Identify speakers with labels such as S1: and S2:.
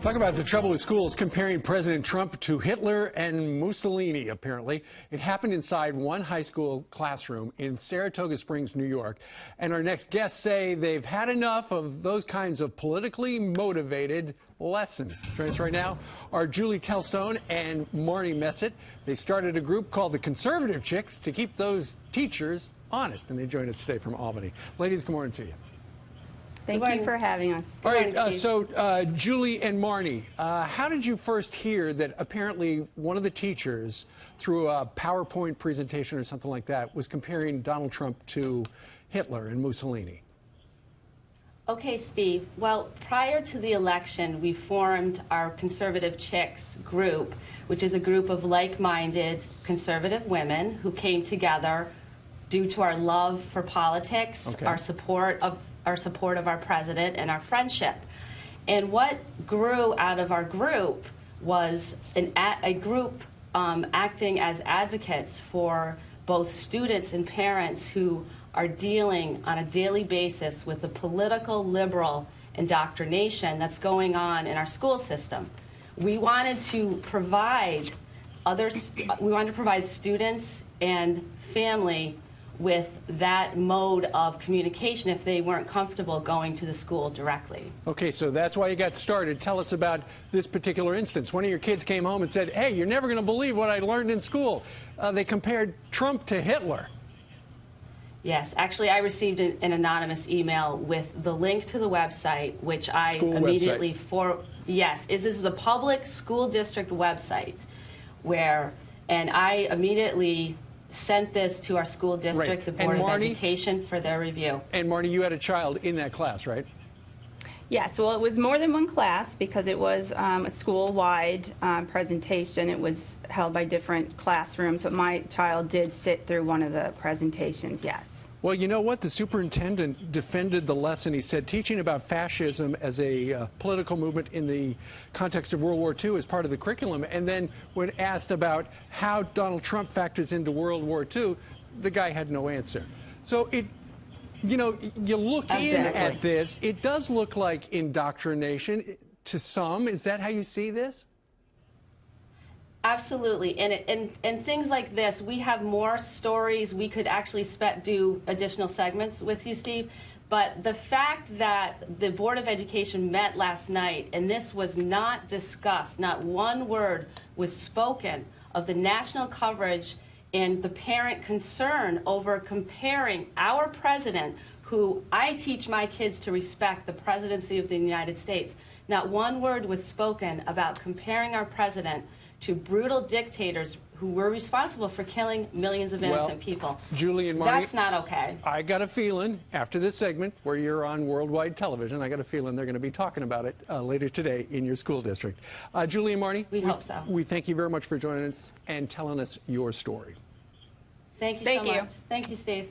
S1: Talk about the trouble with schools comparing President Trump to Hitler and Mussolini, apparently. It happened inside one high school classroom in Saratoga Springs, New York. And our next guests say they've had enough of those kinds of politically motivated lessons. Joining us right now are Julie Tellstone and Marnie Messett. They started a group called the Conservative Chicks to keep those teachers honest. And they joined us today from Albany. Ladies, good morning to you.
S2: Thank you for having us.
S1: All right, so Julie and Marnie, how did you first hear that apparently one of the teachers, through a PowerPoint presentation or something like that, was comparing Donald Trump to Hitler and Mussolini?
S2: Okay, Steve. Well, prior to the election, we formed our Conservative Chicks group, which is a group of like-minded conservative women who came together due to our love for politics, our support of our president, and our friendship. And what grew out of our group was a group acting as advocates for both students and parents who are dealing on a daily basis with the political liberal indoctrination that's going on in our school system. We wanted to provide students and family with that mode of communication if they weren't comfortable going to the school directly.
S1: Okay, so that's why you got started. Tell us about this particular instance. One of your kids came home and said, hey, you're never going to believe what I learned in school. They compared Trump to Hitler. Yes, actually I received an anonymous email with the link to the website, which I immediately
S2: Yes, this is a public school district website and I immediately sent this to our school district, the Board of Education, for their review.
S1: And Marnie, you had a child in that class, right?
S3: Yes, well, it was more than one class because it was a school-wide presentation. It was held by different classrooms, but my child did sit through one of the presentations, yes.
S1: Well, you know what? The superintendent defended the lesson. He said teaching about fascism as a political movement in the context of World War II is part of the curriculum. And then when asked about how Donald Trump factors into World War II, the guy had no answer. So you look in at this, it does look like indoctrination to some. Is that how you see this?
S2: Absolutely, and things like this, we have more stories. We could actually do additional segments with you, Steve, but the fact that the Board of Education met last night and this was not discussed, not one word was spoken of the national coverage and the parent concern over comparing our president, who I teach my kids to respect, the presidency of the United States. Not one word was spoken about comparing our president to brutal dictators who were responsible for killing millions of innocent people.
S1: Julie and Marnie,
S2: that's not okay.
S1: I got a feeling after this segment where you're on worldwide television, I got a feeling they're going to be talking about it later today in your school district. Julie and Marnie,
S2: we hope so.
S1: We thank you very much for joining us and telling us your story.
S2: Thank you so much. Thank you, Steve.